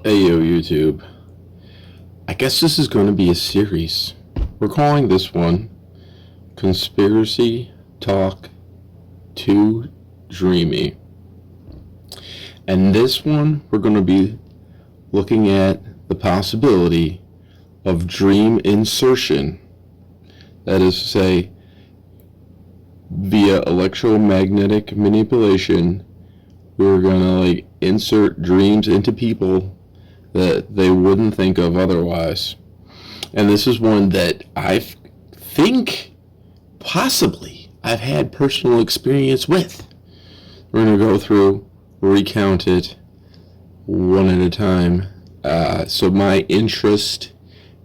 Hey yo, YouTube. I guess this is going to be a series. We're calling this one Conspiracy Talk to Dreamy. And this one, we're going to be looking at the possibility of dream insertion. That is to say, via electromagnetic manipulation, we're going to insert dreams into people that they wouldn't think of otherwise. And this is one that I think possibly I've had personal experience with. We're going to go through, recount it one at a time. So my interest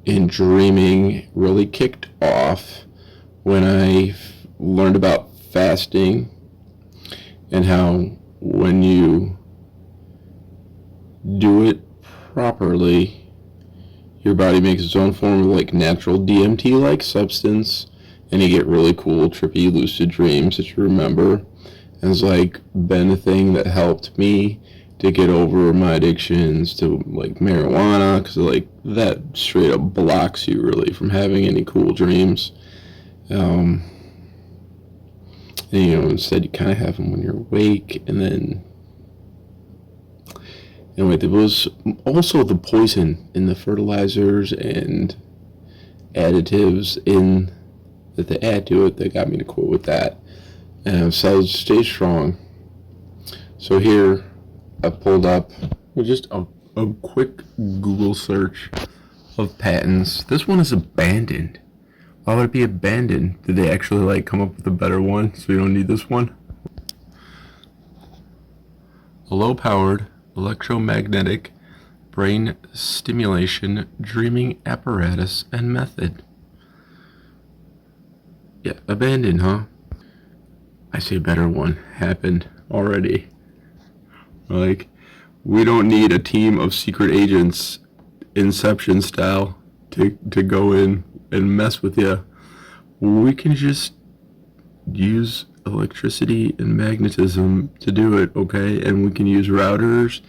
in dreaming really kicked off when I learned about fasting and how when you do it properly, your body makes its own form of natural DMT-like substance, and you get really cool, trippy, lucid dreams that you remember. And it's been a thing that helped me to get over my addictions to marijuana, because that straight up blocks you really from having any cool dreams. And, instead you kind of have them when you're awake. And then anyway, there was also the poison in the fertilizers and additives that they add to it that got me to quit with that. And so stay strong. So here I pulled up just a quick Google search of patents. This one is abandoned. Why would it be abandoned? Did they actually come up with a better one so you don't need this one? A low-powered electromagnetic brain stimulation dreaming apparatus and method. Yeah, abandoned, huh? I say better one happened already. We don't need a team of secret agents, Inception style, to go in and mess with you. We can just use electricity and magnetism to do it, okay? And we can use routers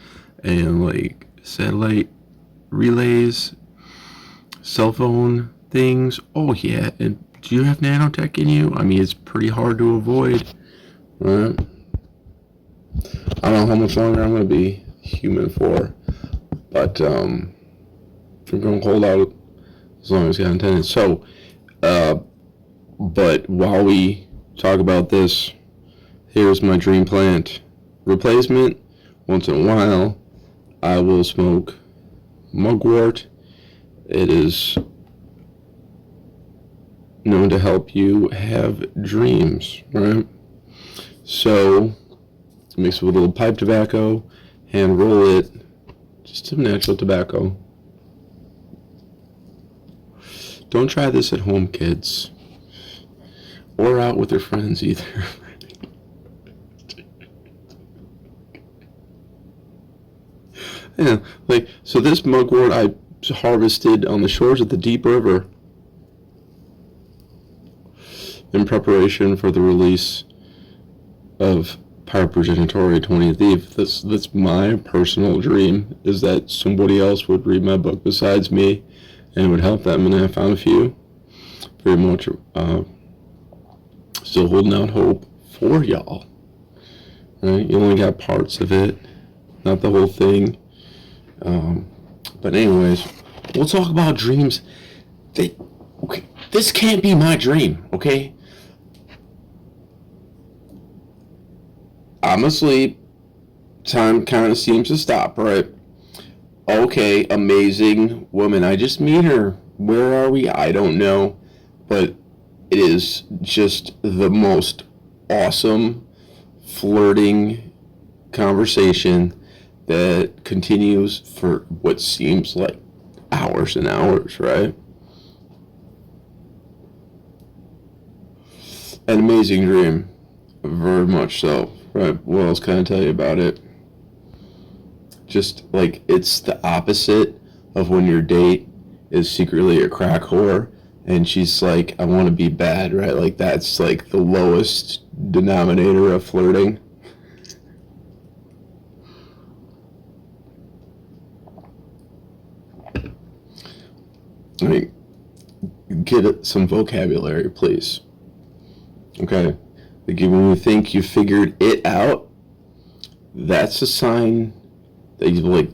and satellite relays, cell phone things. Oh yeah, and do you have nanotech in you? I mean, it's pretty hard to avoid, right? I don't know how much longer I'm going to be human for, but I'm going to hold out as long as God intended. So, but while we talk about this, here's my dream plant replacement. Once in a while, I will smoke mugwort. It is known to help you have dreams, right? So mix it with a little pipe tobacco, hand roll it, just some natural tobacco. Don't try this at home, kids, or out with your friends either. Yeah, so this mugwort I harvested on the shores of the deep river in preparation for the release of Pyroprogenitori 20th Eve. That's my personal dream, is that somebody else would read my book besides me and it would help them, and I found a few. Very much still holding out hope for y'all. Right? You only got parts of it, not the whole thing. But anyways, we'll talk about dreams. Okay, this can't be my dream, okay? I'm asleep. Time kind of seems to stop, right? Okay, amazing woman. I just meet her. Where are we? I don't know. But it is just the most awesome flirting conversation that continues for what seems like hours and hours, right? An amazing dream. Very much so. Right, what else can I tell you about it? Just it's the opposite of when your date is secretly a crack whore and she's I want to be bad, right? That's the lowest denominator of flirting. get some vocabulary, please. Okay? Like when you think you figured it out, that's a sign that you like,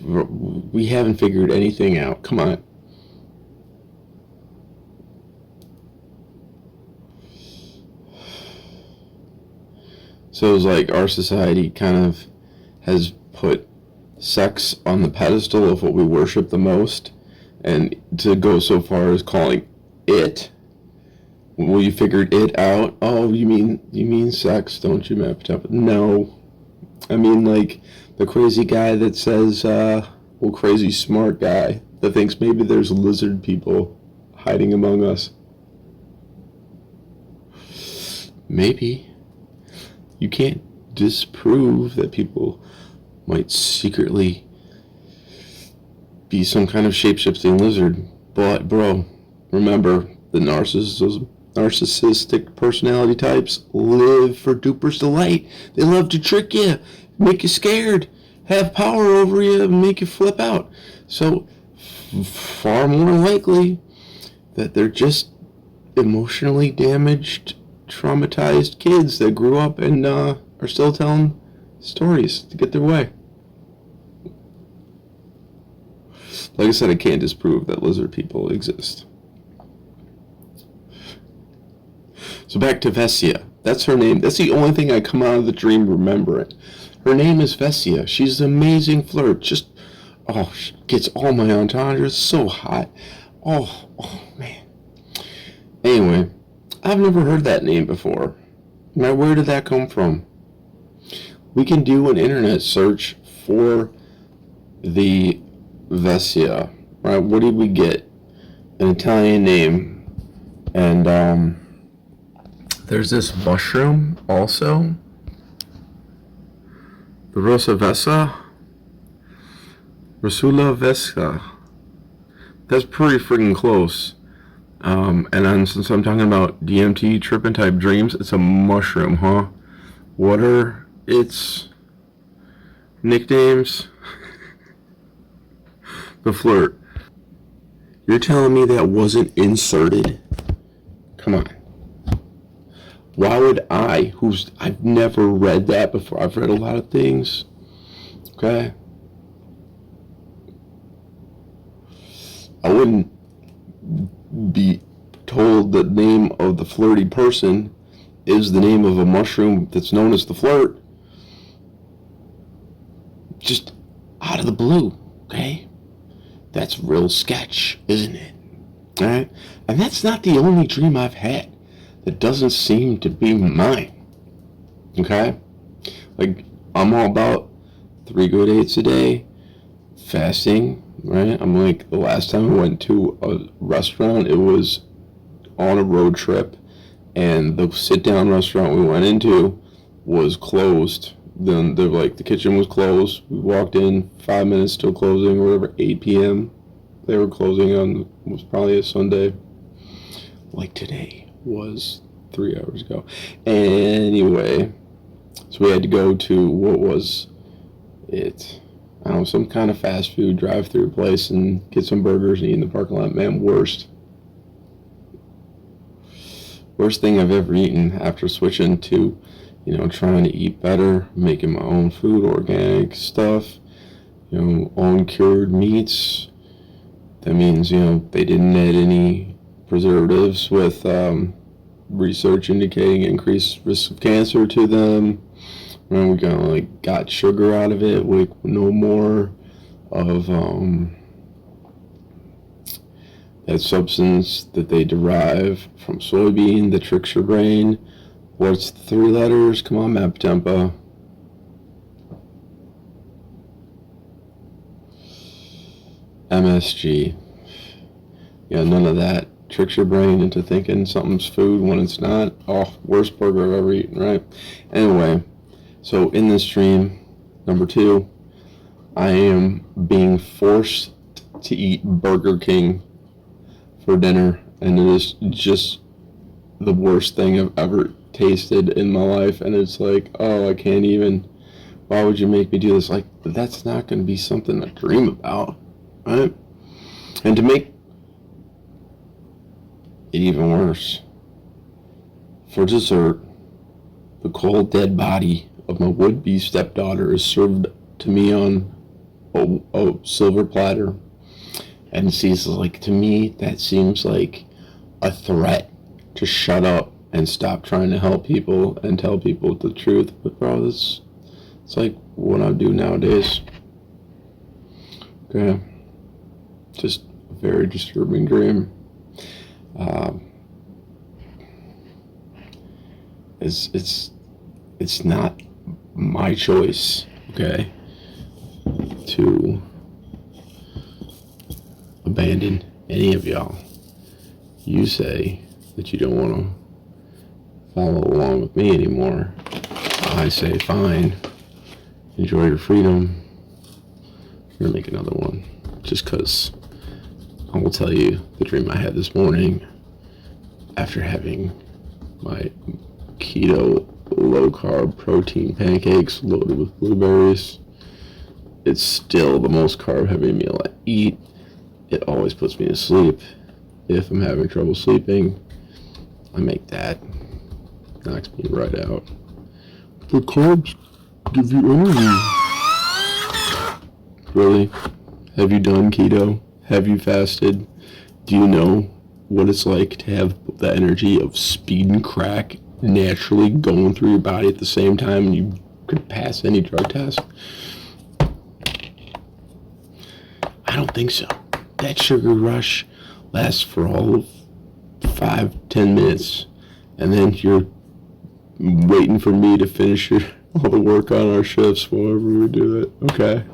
we haven't figured anything out. Come on. So it's like our society kind of has put sex on the pedestal of what we worship the most, and to go so far as calling it, well, you figured it out. Oh, you mean sex, don't you, Matt? No, I mean like the crazy guy that says, well, crazy smart guy that thinks maybe there's lizard people hiding among us. Maybe. You can't disprove that people might secretly be some kind of shape-shifting lizard. But, bro, remember, the narcissistic personality types live for duper's delight. They love to trick you, make you scared, have power over you, and make you flip out. So, far more likely that they're just emotionally damaged, traumatized kids that grew up and are still telling stories to get their way. Like I said, I can't disprove that lizard people exist. So back to Vessia. That's her name. That's the only thing I come out of the dream remembering. Her name is Vessia. She's an amazing flirt. Just, she gets all my entendres. So hot. Oh man. Anyway, I've never heard that name before. Now, where did that come from? We can do an internet search for the Vessia, right? What did we get? An Italian name. And there's this mushroom also. The Rosa Vessa. Rosula Vesca. That's pretty freaking close. And then since I'm talking about DMT tripping type dreams, it's a mushroom, huh? What are its nicknames? The flirt. You're telling me that wasn't inserted? Come on. Why would I've never read that before. I've read a lot of things. Okay? I wouldn't be told the name of the flirty person is the name of a mushroom that's known as the flirt. Just out of the blue, okay? That's real sketch, isn't it? Alright? And that's not the only dream I've had that doesn't seem to be mine. Okay? Like, I'm all about 3 good 8s a day, fasting, right? I'm like, the last time I went to a restaurant, it was on a road trip, and the sit-down restaurant we went into was closed. Then the kitchen was closed. We walked in, 5 minutes till closing, or whatever, 8 p.m. They were closing on, it was probably a Sunday. Like today was 3 hours ago. Anyway, so we had to go to, what was it? I don't know, some kind of fast food drive-through place and get some burgers and eat in the parking lot. Man, worst thing I've ever eaten after switching to, trying to eat better, making my own food, organic stuff, uncured meats. That means, they didn't add any preservatives with research indicating increased risk of cancer to them. And we got sugar out of it, with no more of that substance that they derive from soybean that tricks your brain. What's the 3 letters? Come on, Map Tempo. MSG. Yeah, none of that. Tricks your brain into thinking something's food when it's not. Oh, worst burger I've ever eaten, right? Anyway, so in this dream, number 2, I am being forced to eat Burger King for dinner, and it is just the worst thing I've ever tasted in my life. And it's like, I can't even, why would you make me do this? Like, that's not going to be something to dream about, right? And to make get even worse. For dessert, the cold dead body of my would-be stepdaughter is served to me on a silver platter. And seems like, to me, that seems like a threat to shut up and stop trying to help people and tell people the truth. But bro, it's like what I do nowadays. Okay. Just a very disturbing dream. It's not my choice, okay, to abandon any of y'all. You say that you don't want to follow along with me anymore. I say fine, enjoy your freedom. I'm gonna make another one just because I will tell you the dream I had this morning after having my keto low carb protein pancakes loaded with blueberries. It's still the most carb heavy meal I eat. It always puts me to sleep. If I'm having trouble sleeping, I make that. Knocks me right out. The carbs give you energy. Really? Have you done keto? Have you fasted? Do you know what it's like to have the energy of speed and crack naturally going through your body at the same time and you could pass any drug test? I don't think so. That sugar rush lasts for all of 5-10 minutes, and then you're waiting for me to finish all the work on our shifts whenever we do it. Okay.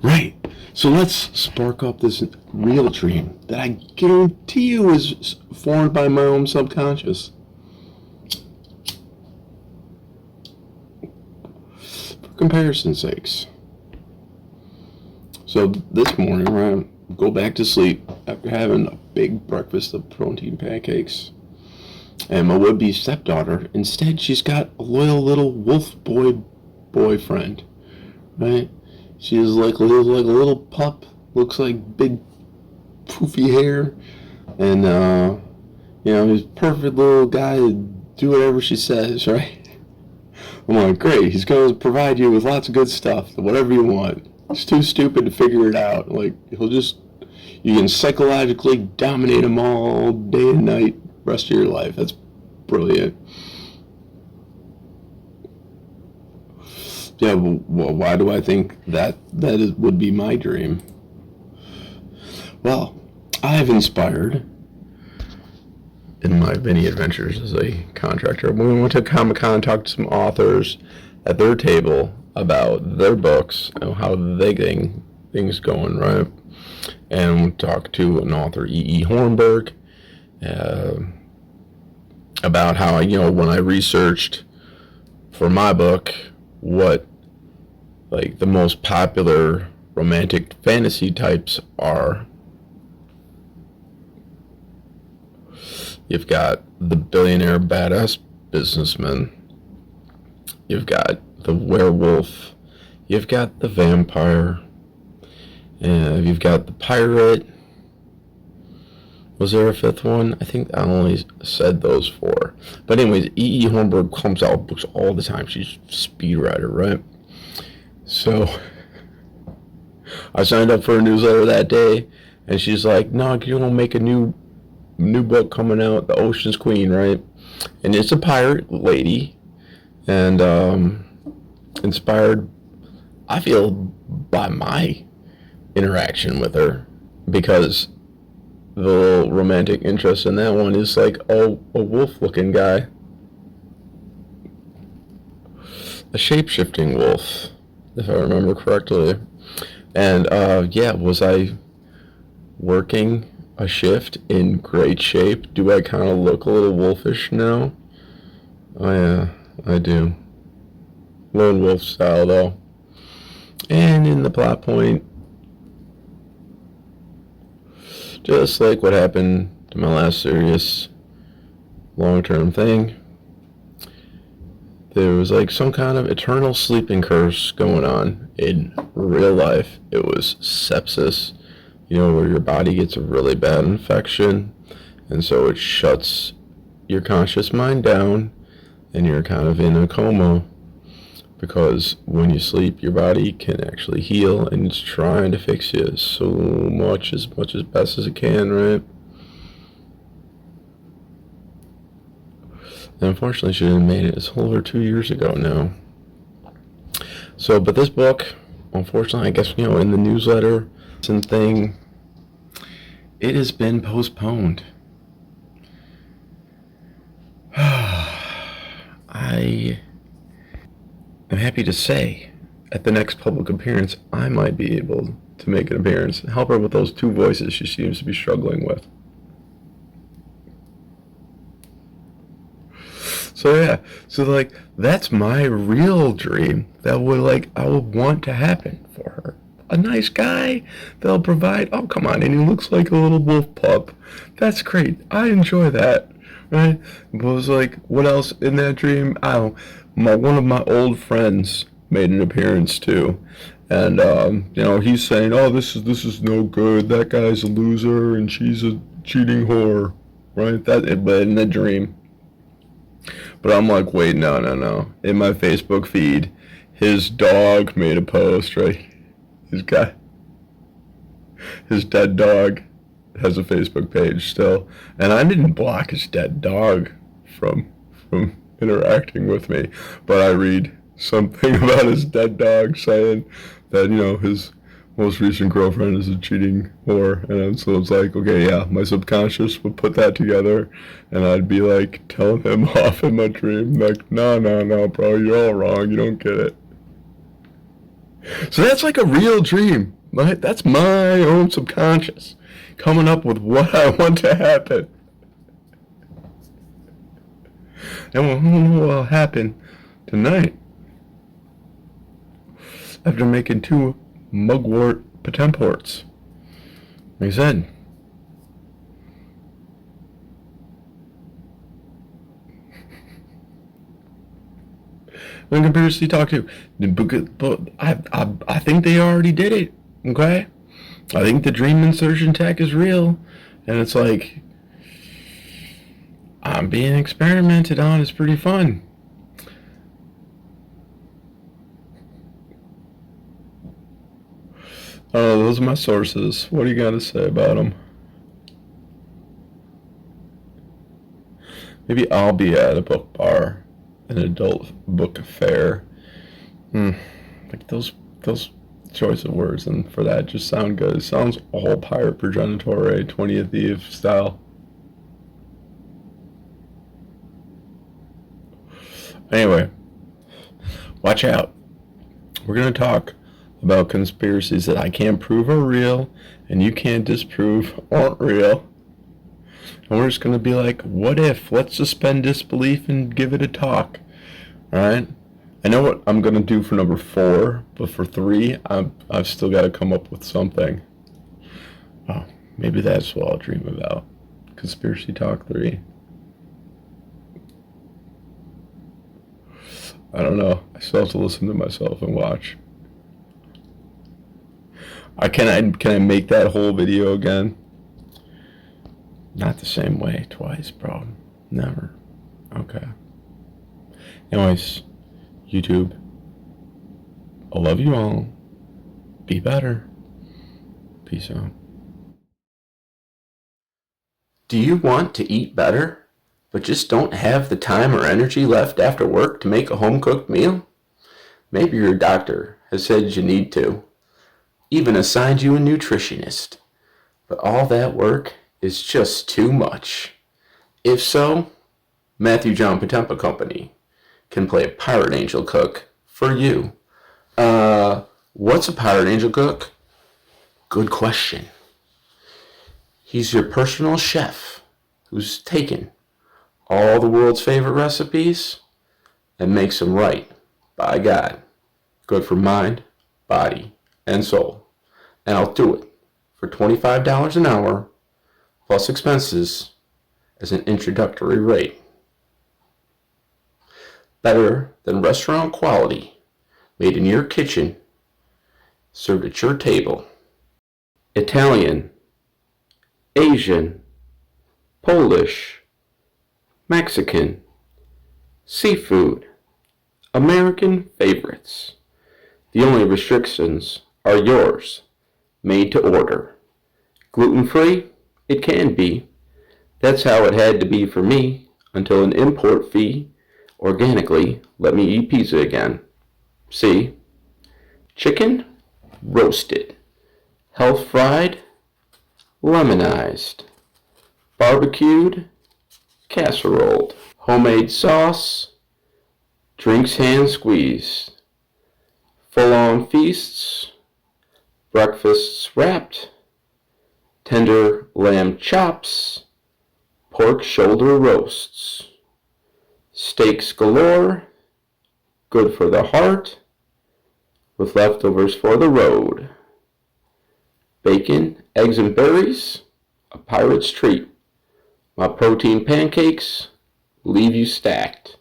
Right. So let's spark up this real dream that I guarantee you is formed by my own subconscious. For comparison's sakes. So this morning, right, go back to sleep after having a big breakfast of protein pancakes. And my would-be stepdaughter, instead, she's got a loyal little wolf boyfriend, right? She's like a little pup, looks like big poofy hair, and he's a perfect little guy to do whatever she says, right? I'm like, great, he's gonna provide you with lots of good stuff, whatever you want. He's too stupid to figure it out. Like, you can psychologically dominate him all day and night, rest of your life. That's brilliant. Yeah, well, why do I think that would be my dream? Well, I've inspired in my many adventures as a contractor. When we went to Comic-Con, talked to some authors at their table about their books and how they get things going, right? And we talked to an author, E.E. Hornberg, about how, when I researched for my book what like the most popular romantic fantasy types are. You've got the billionaire badass businessman. You've got the werewolf. You've got the vampire. And you've got the pirate. Was there a fifth one? I think I only said those four. But anyways, E.E. Hornberg comes out with books all the time. She's a speed writer, right? So I signed up for a newsletter that day, and she's like, no, you're going to make a new book coming out, The Ocean's Queen, right? And it's a pirate lady, and inspired, I feel, by my interaction with her, because the little romantic interest in that one is like a wolf-looking guy. A shape-shifting wolf, if I remember correctly. And was I working a shift in great shape? Do I kind of look a little wolfish now? Oh yeah, I do. Lone wolf style though. And in the plot point, just like what happened to my last serious long-term thing, there was like some kind of eternal sleeping curse going on in real life. It was sepsis. where your body gets a really bad infection, and so it shuts your conscious mind down, and you're kind of in a coma, because when you sleep, your body can actually heal, and it's trying to fix you so much as best as it can, right? And unfortunately, she didn't made it. It's over 2 years ago now. So, but this book, unfortunately, I guess, in the newsletter and thing, it has been postponed. I am happy to say at the next public appearance, I might be able to make an appearance and help her with those 2 voices she seems to be struggling with. So yeah, so that's my real dream. That would I would want to happen for her. A nice guy that'll provide. Oh, come on, and he looks like a little wolf pup. That's great. I enjoy that, right? But it was what else in that dream? I don't. One of my old friends made an appearance too, and he's saying, "Oh, this is no good. That guy's a loser, and she's a cheating whore," right? But in the dream. But I'm like, wait, no. In my Facebook feed, his dog made a post, right? His dead dog has a Facebook page still. And I didn't block his dead dog from interacting with me. But I read something about his dead dog saying that, his most recent girlfriend is a cheating whore, and so it's okay, yeah, my subconscious would put that together, and I'd be telling him off in my dream, no, bro, you're all wrong, you don't get it. So that's a real dream, right? That's my own subconscious coming up with what I want to happen. And what will happen tonight after making 2 mugwort potemports. Like I said, when conspiracy talk to, but I think they already did it. Okay, I think the dream insertion tech is real, and it's I'm being experimented on. It's pretty fun. Those are my sources. What do you got to say about them? Maybe I'll be at a book bar, an adult book fair. Those choice of words and for that just sound good. It sounds all pirate progenitore, 20th Eve style. Anyway, watch out. We're going to talk about conspiracies that I can't prove are real and you can't disprove aren't real. And we're just going to be what if? Let's suspend disbelief and give it a talk. Alright? I know what I'm going to do for number 4, but for 3, I've still got to come up with something. Oh, maybe that's what I'll dream about. Conspiracy Talk 3. I don't know. I still have to listen to myself and watch. Can I make that whole video again? Not the same way twice, bro. Never. Okay. Anyways, YouTube, I love you all. Be better. Peace out. Do you want to eat better, but just don't have the time or energy left after work to make a home-cooked meal? Maybe your doctor has said you need to, even assigned you a nutritionist, but all that work is just too much. If so, Matthew John Potempa Company can play a Pirate Angel cook for you. What's a Pirate Angel cook? Good question. He's your personal chef who's taken all the world's favorite recipes and makes them right by God. Good for mind, body, and soul. And I'll do it for $25 an hour plus expenses as an introductory rate. Better than restaurant quality, made in your kitchen, served at your table. Italian, Asian, Polish, Mexican, seafood, American favorites. The only restrictions are yours, made to order. Gluten-free? It can be. That's how it had to be for me until an import fee organically let me eat pizza again. See? Chicken? Roasted. Health fried? Lemonized. Barbecued? Casseroled. Homemade sauce? Drinks hand squeezed. Full-on feasts? Breakfasts wrapped? Tender lamb chops? Pork shoulder roasts. Steaks galore? Good for the heart? With leftovers for the road. Bacon, eggs, and berries? A pirate's treat. My protein pancakes leave you stacked.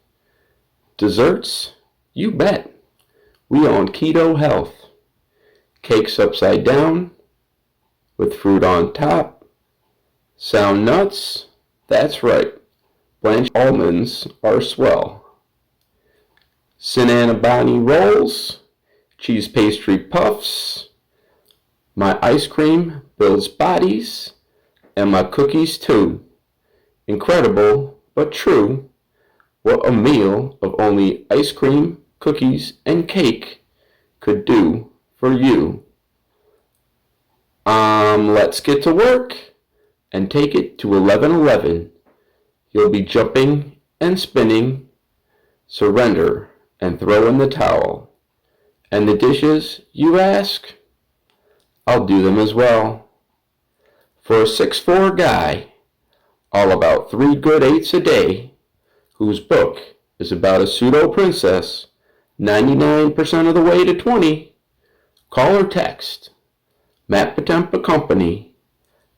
Desserts? You bet. We on keto health. Cakes upside down with fruit on top. Sound nuts? That's right. Blanched almonds are swell. Cinnamon rolls, cheese pastry puffs. My ice cream builds bodies, and my cookies too. Incredible, but true. What a meal of only ice cream, cookies, and cake could do for you. Let's get to work and take it to 11:11. You'll be jumping and spinning. Surrender and throw in the towel. And the dishes, you ask? I'll do them as well. For a 6'4" guy, all about 3 good 8s a day, whose book is about a pseudo-princess 99% of the way to 20, call or text Matt Potempa Company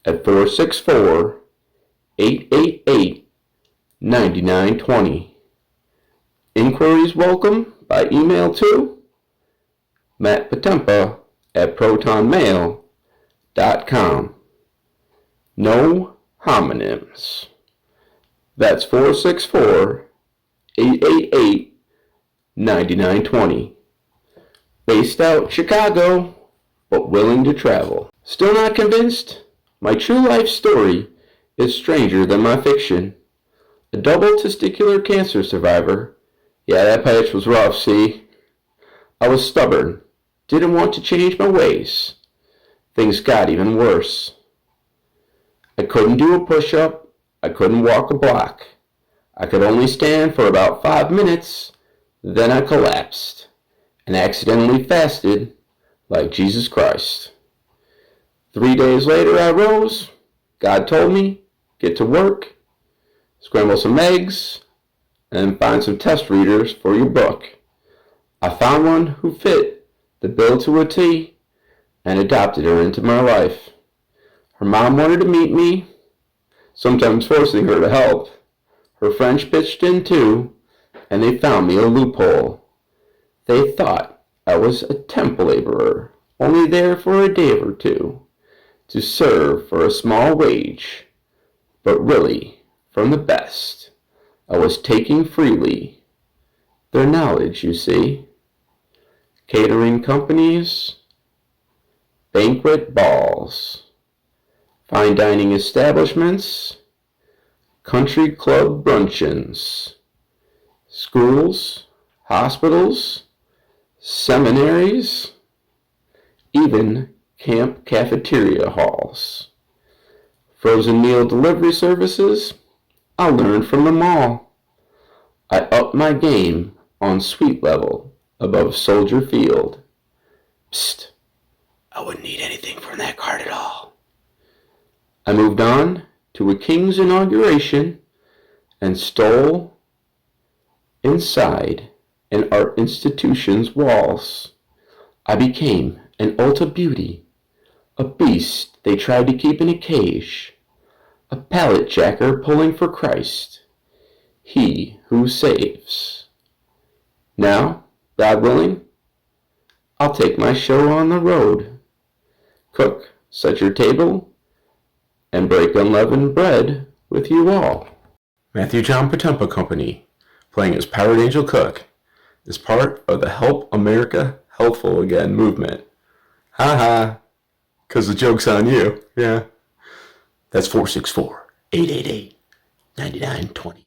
at 464-888-9920. Inquiries welcome by email to mattpotempa@protonmail.com. No homonyms. That's 464-888-9920. Based out Chicago, but willing to travel. Still not convinced? My true life story is stranger than my fiction. A double testicular cancer survivor. Yeah, that patch was rough, see? I was stubborn, didn't want to change my ways. Things got even worse. I couldn't do a push-up, I couldn't walk a block. I could only stand for about 5 minutes, then I collapsed and accidentally fasted like Jesus Christ. 3 days later I rose. God told me, get to work, scramble some eggs, and find some test readers for your book. I found one who fit the bill to a T and adopted her into my life. Her mom wanted to meet me, sometimes forcing her to help. Her friends pitched in too, and they found me a loophole. They thought I was a temp laborer, only there for a day or two, to serve for a small wage. But really, from the best, I was taking freely their knowledge, you see. Catering companies, banquet balls, fine dining establishments, country club bruncheons, schools, hospitals, seminaries, even camp cafeteria halls. Frozen meal delivery services, I learned from them all. I upped my game on suite level above Soldier Field. Psst, I wouldn't need anything from that card at all. I moved on to a king's inauguration and stole inside an art institution's walls. I became an Ulta beauty, a beast they tried to keep in a cage, a pallet jacker pulling for Christ, he who saves. Now, God willing, I'll take my show on the road, cook set your table, and break unleavened bread with you all. Matthew John Potempa Company, playing as Powered Angel Cook, is part of the Help America Healthful Again movement. Ha ha, 'cause the joke's on you. Yeah. That's 464-888-9920.